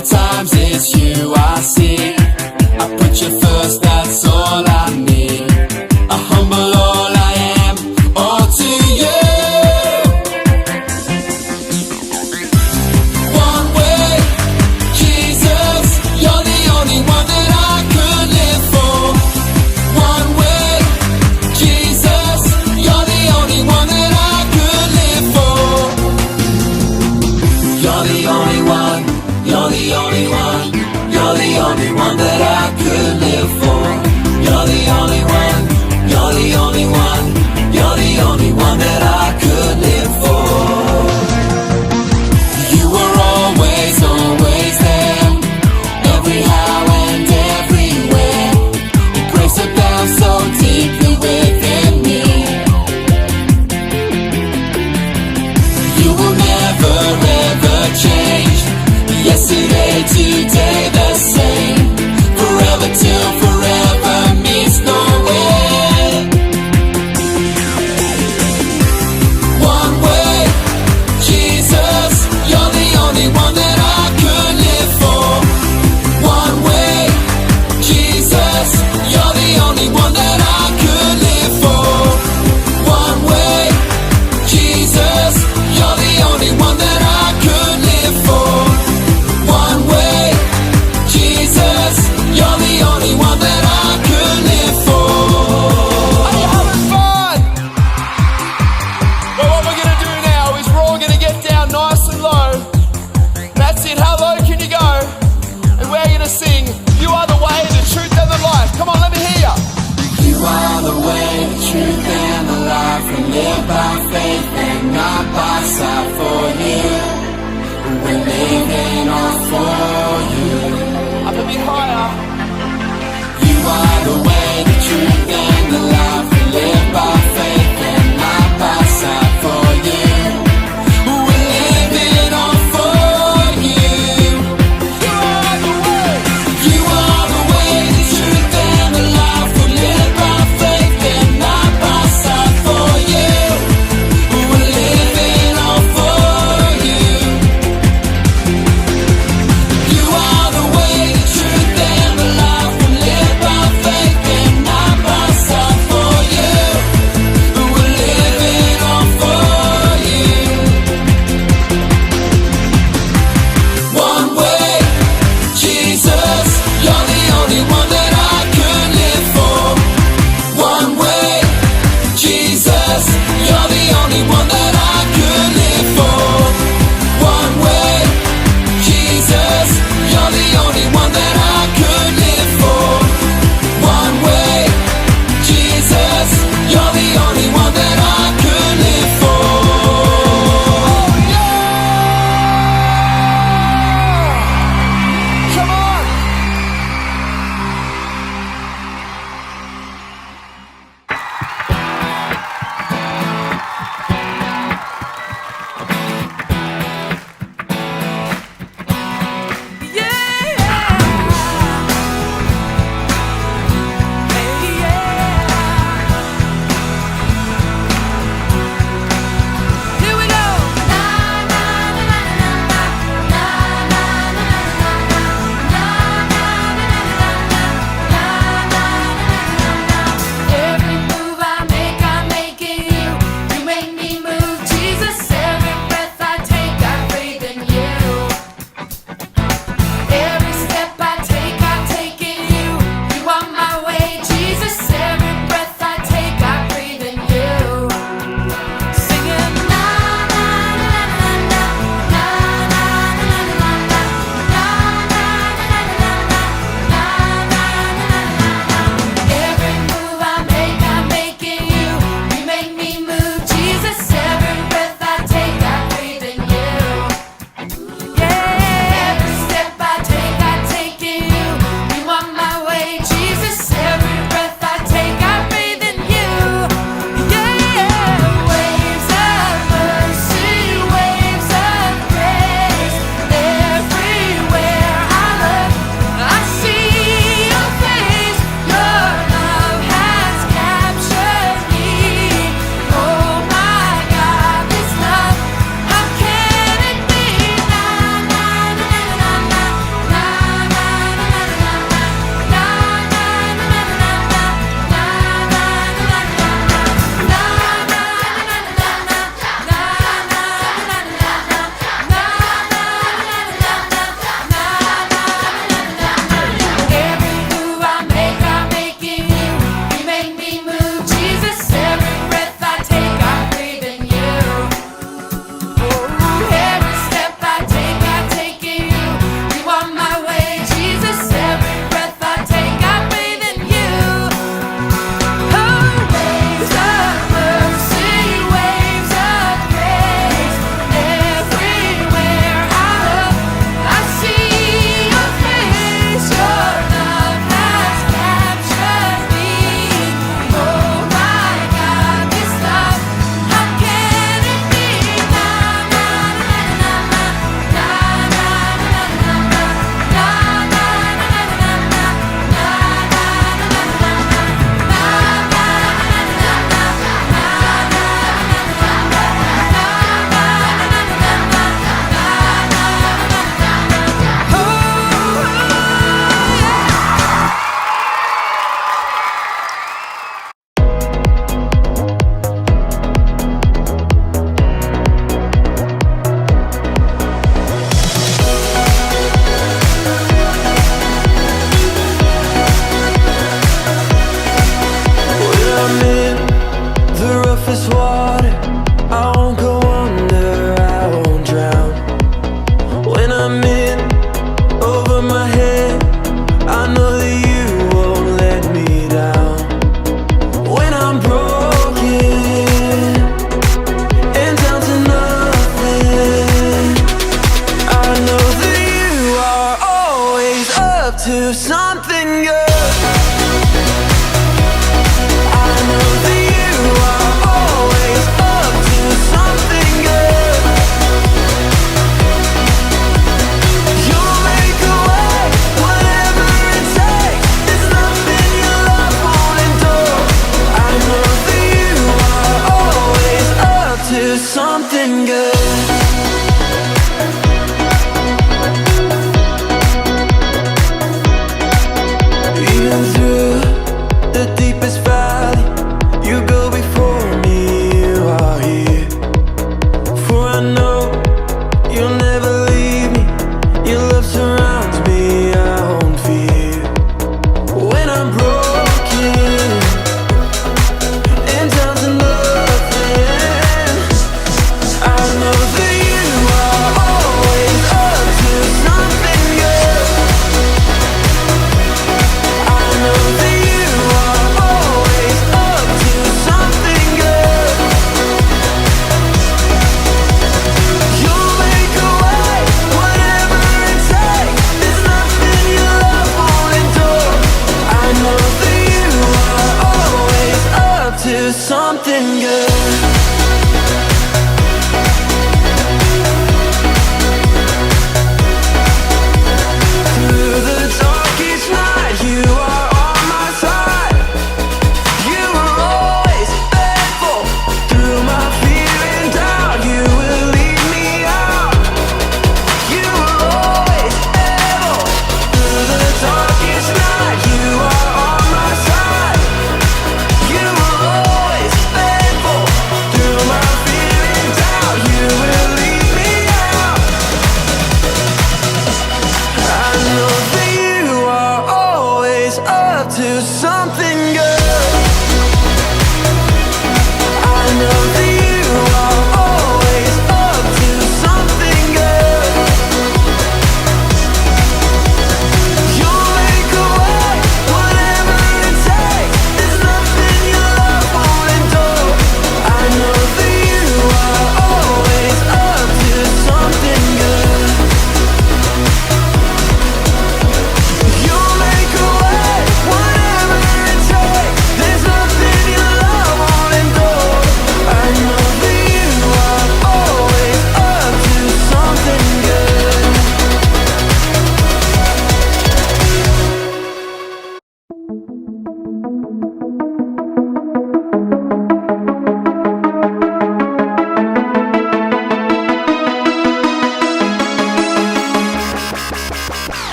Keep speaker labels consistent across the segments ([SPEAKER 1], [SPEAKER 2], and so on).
[SPEAKER 1] all times it's you I see. I put you first, that's all I need. I humble all I am, all to you. One way, Jesus, you're the only one that I could live for. One way, Jesus, you're the only one that I could live for. You're the only one, you're the only one, you're the only one that I could live for. You're the only one, you're the only one, you're the only one that I could live for. You were always, always there, every how and everywhere. Your grace abounds so deeply within me. You will never ever change. Yesterday, today, the same. Forever till forever meets no end. One way, Jesus, you're the only one that I could live for. One way, Jesus, you're the only one that I could live for. One way, Jesus, you're the only one that I could live for. One way, Jesus, you're the only one that I could live for. Are you having fun? Well, what we're gonna do now is we're all gonna get down nice and low. That's it, how low can you go? And we're gonna sing, you are the way, the truth and the life. Come on, let me hear ya. You are the way, the truth and the life. We live by faith and not by sight. For you, we're living all for you. Up a bit higher. You are the way, the truth and the life. We live by faith and not by sight. For you, we're living all for you. You are the way. You are the way, the truth and the life. We live by faith and not by sight. For you, we're living all for you. You are the way, the truth and the life. We live by faith and not by sight. For you,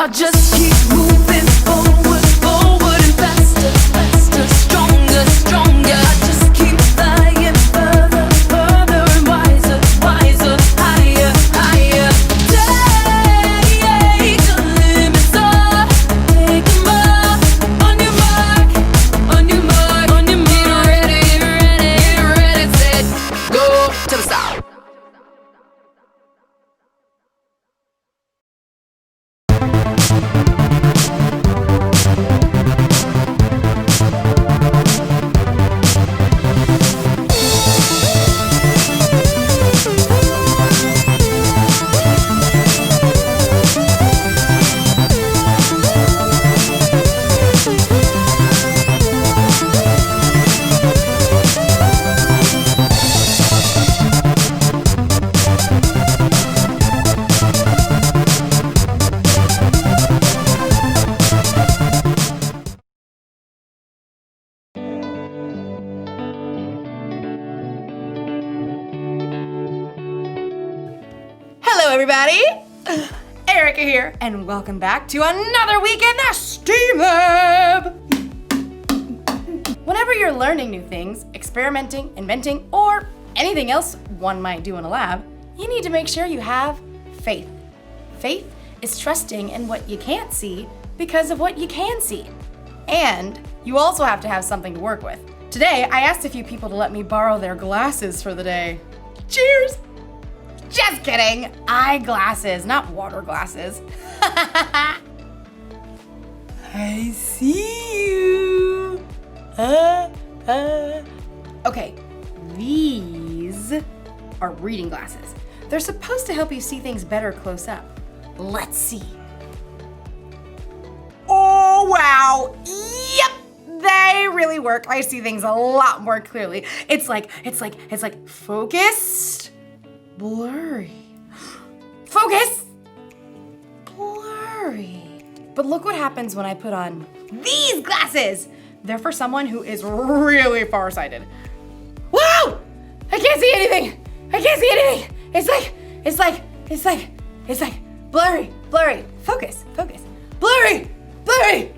[SPEAKER 2] I'll just keep moving forward, forward and faster, faster, stronger, stronger. I just keep flying further, further and wiser, wiser, higher, higher. Take the limits off, take them off. On your mark, on your mark, on your mark. Get ready, get ready, get ready, set, go to the south.
[SPEAKER 3] Hello, everybody. Erica here, and welcome back to another week in the STEAM Lab. Whenever you're learning new things, experimenting, inventing, or anything else one might do in a lab, you need to make sure you have faith. Faith is trusting in what you can't see because of what you can see. And you also have to have something to work with. Today, I asked a few people to let me borrow their glasses for the day. Cheers! Just kidding. Eyeglasses, not water glasses. I see you. Okay, these are reading glasses. They're supposed to help you see things better close up. Let's see. Oh, wow. Yep. They really work. I see things a lot more clearly. It's like focused. Blurry. Focus! Blurry. But look what happens when I put on these glasses. They're for someone who is really farsighted. Wow! I can't see anything. I can't see anything. It's like blurry, blurry. Focus, focus. Blurry, blurry.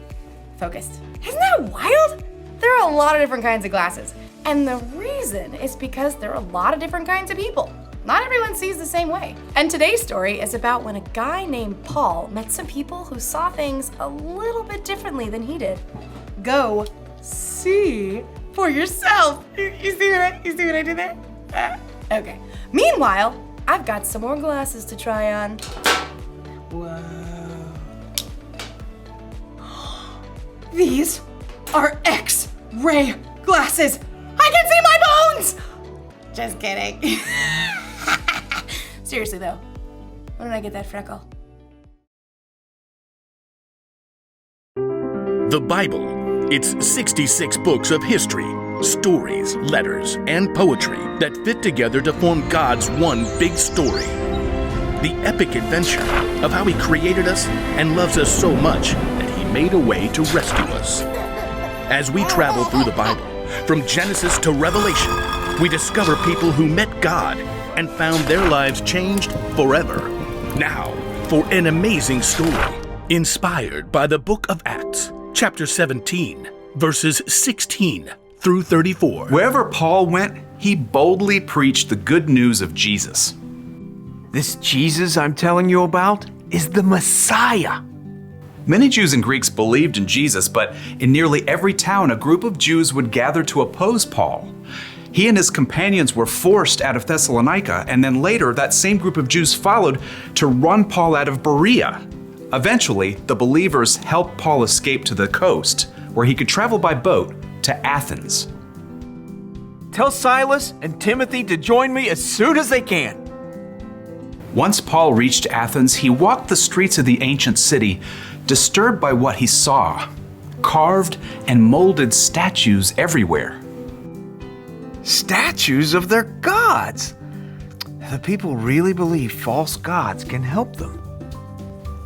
[SPEAKER 3] Focused. Isn't that wild? There are a lot of different kinds of glasses. And the reason is because there are a lot of different kinds of people. Not everyone sees the same way. And today's story is about when a guy named Paul met some people who saw things a little bit differently than he did. Go see for yourself. You see what I did there? Okay. Meanwhile, I've got some more glasses to try on. Whoa. These are X-ray glasses. I can see my bones! Just kidding. Seriously though, when did I get that freckle?
[SPEAKER 4] The Bible. It's 66 books of history, stories, letters, and poetry that fit together to form God's one big story. The epic adventure of how He created us and loves us so much that He made a way to rescue us. As we travel through the Bible, from Genesis to Revelation, we discover people who met God and found their lives changed forever. Now, for an amazing story, inspired by the book of Acts, chapter 17, verses 16 through 34.
[SPEAKER 5] Wherever Paul went, he boldly preached the good news of Jesus.
[SPEAKER 6] This Jesus I'm telling you about is the Messiah.
[SPEAKER 5] Many Jews and Greeks believed in Jesus, but in nearly every town, a group of Jews would gather to oppose Paul. He and his companions were forced out of Thessalonica, and then later that same group of Jews followed to run Paul out of Berea. Eventually, the believers helped Paul escape to the coast, where he could travel by boat to Athens.
[SPEAKER 6] Tell Silas and Timothy to join me as soon as they can.
[SPEAKER 5] Once Paul reached Athens, he walked the streets of the ancient city, disturbed by what he saw. Carved and molded statues everywhere.
[SPEAKER 6] Statues of their gods. The people really believe false gods can help them.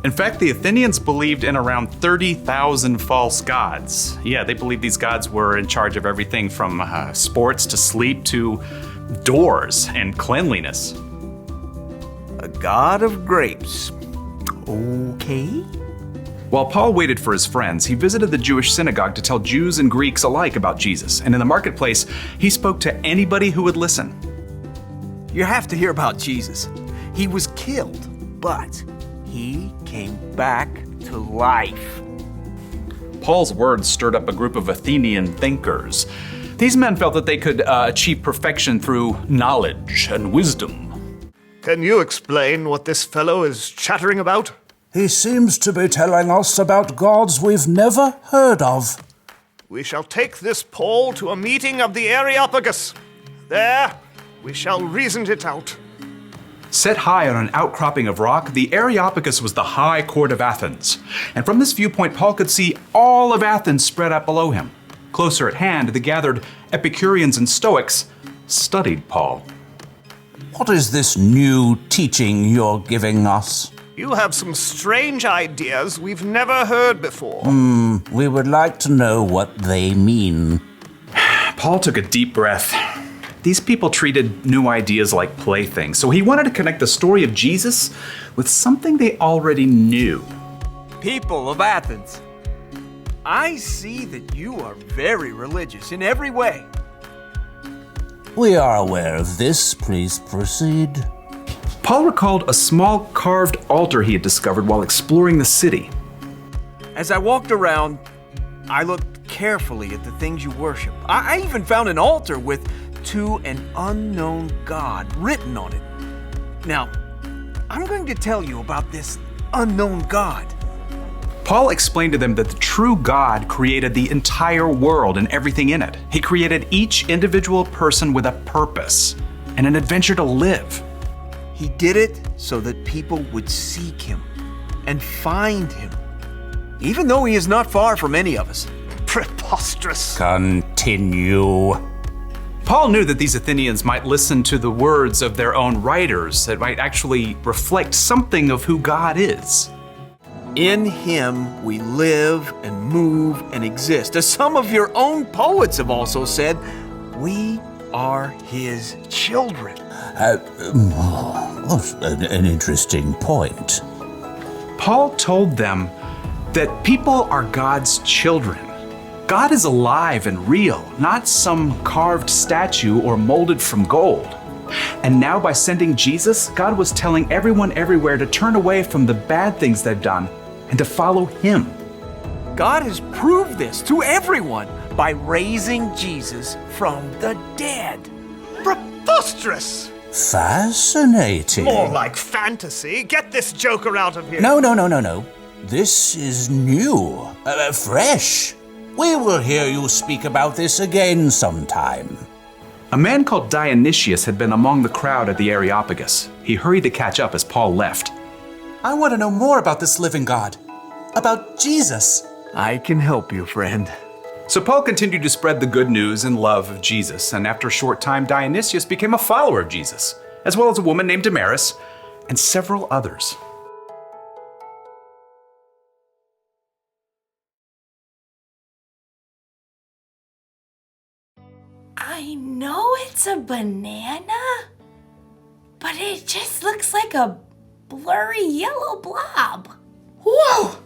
[SPEAKER 5] In fact, the Athenians believed in around 30,000 false gods. Yeah, they believed these gods were in charge of everything from sports to sleep to doors and cleanliness.
[SPEAKER 6] A god of grapes. Okay.
[SPEAKER 5] While Paul waited for his friends, he visited the Jewish synagogue to tell Jews and Greeks alike about Jesus. And in the marketplace, he spoke to anybody who would listen.
[SPEAKER 6] You have to hear about Jesus. He was killed, but he came back to life.
[SPEAKER 5] Paul's words stirred up a group of Athenian thinkers. These men felt that they could achieve perfection through knowledge and wisdom.
[SPEAKER 7] Can you explain what this fellow is chattering about?
[SPEAKER 8] He seems to be telling us about gods we've never heard of.
[SPEAKER 7] We shall take this Paul to a meeting of the Areopagus. There, we shall reason it out.
[SPEAKER 5] Set high on an outcropping of rock, the Areopagus was the high court of Athens. And from this viewpoint, Paul could see all of Athens spread out below him. Closer at hand, the gathered Epicureans and Stoics studied Paul.
[SPEAKER 8] What is this new teaching you're giving us?
[SPEAKER 7] You have some strange ideas we've never heard before.
[SPEAKER 8] We would like to know what they mean.
[SPEAKER 5] Paul took a deep breath. These people treated new ideas like playthings, so he wanted to connect the story of Jesus with something they already knew.
[SPEAKER 6] People of Athens, I see that you are very religious in every way.
[SPEAKER 8] We are aware of this. Please proceed.
[SPEAKER 5] Paul recalled a small carved altar he had discovered while exploring the city.
[SPEAKER 6] As I walked around, I looked carefully at the things you worship. I even found an altar with "To an Unknown God" written on it. Now, I'm going to tell you about this unknown God.
[SPEAKER 5] Paul explained to them that the true God created the entire world and everything in it. He created each individual person with a purpose and an adventure to live.
[SPEAKER 6] He did it so that people would seek him and find him, even though he is not far from any of us.
[SPEAKER 7] Preposterous.
[SPEAKER 8] Continue.
[SPEAKER 5] Paul knew that these Athenians might listen to the words of their own writers that might actually reflect something of who God is.
[SPEAKER 6] In him we live and move and exist. As some of your own poets have also said, we are his children.
[SPEAKER 8] An interesting point.
[SPEAKER 5] Paul told them that people are God's children. God is alive and real, not some carved statue or molded from gold. And now by sending Jesus, God was telling everyone everywhere to turn away from the bad things they've done and to follow him.
[SPEAKER 6] God has proved this to everyone by raising Jesus from the dead.
[SPEAKER 7] Preposterous.
[SPEAKER 8] Fascinating.
[SPEAKER 7] More like fantasy. Get this joker out of here.
[SPEAKER 8] No. This is new, fresh. We will hear you speak about this again sometime.
[SPEAKER 5] A man called Dionysius had been among the crowd at the Areopagus. He hurried to catch up as Paul left.
[SPEAKER 9] I want to know more about this living God, about Jesus.
[SPEAKER 6] I can help you, friend.
[SPEAKER 5] So Paul continued to spread the good news and love of Jesus, and after a short time, Dionysius became a follower of Jesus, as well as a woman named Damaris and several others.
[SPEAKER 3] I know it's a banana, but it just looks like a blurry yellow blob. Whoa!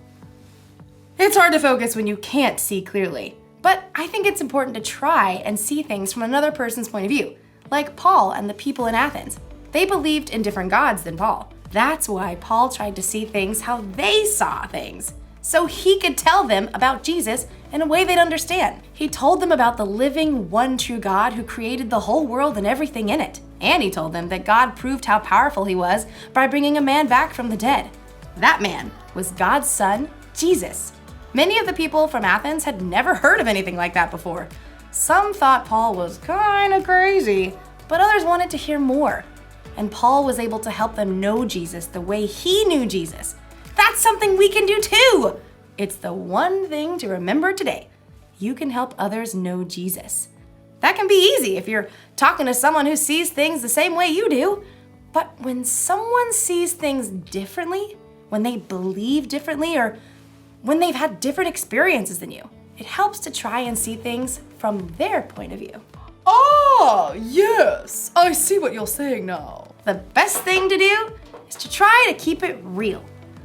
[SPEAKER 3] It's hard to focus when you can't see clearly, but I think it's important to try and see things from another person's point of view, like Paul and the people in Athens. They believed in different gods than Paul. That's why Paul tried to see things how they saw things, so he could tell them about Jesus in a way they'd understand. He told them about the living, one true God who created the whole world and everything in it. And he told them that God proved how powerful he was by bringing a man back from the dead. That man was God's son, Jesus. Many of the people from Athens had never heard of anything like that before. Some thought Paul was kind of crazy, but others wanted to hear more. And Paul was able to help them know Jesus the way he knew Jesus. That's something we can do too! It's the one thing to remember today. You can help others know Jesus. That can be easy if you're talking to someone who sees things the same way you do. But when someone sees things differently, when they believe differently, or when they've had different experiences than you, it helps to try and see things from their point of view.
[SPEAKER 10] Ah, yes, I see what you're saying now.
[SPEAKER 3] The best thing to do is to try to keep it real.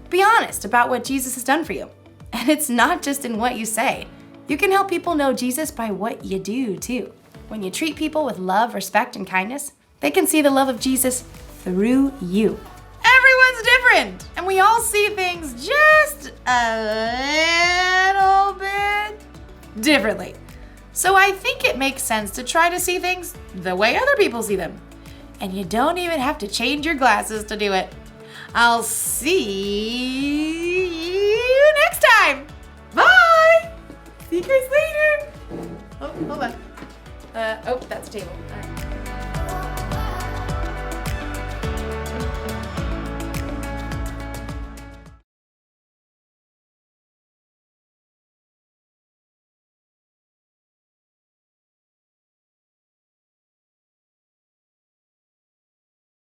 [SPEAKER 3] Be honest about what Jesus has done for you. And it's not just in what you say. You can help people know Jesus by what you do, too. When you treat people with love, respect, and kindness, they can see the love of Jesus through you. Everyone's different, and we all see things just a little bit differently. So I think it makes sense to try to see things the way other people see them. And you don't even have to change your glasses to do it. I'll see you next time. Bye. See you guys later. Oh, hold on. That's a table. All right.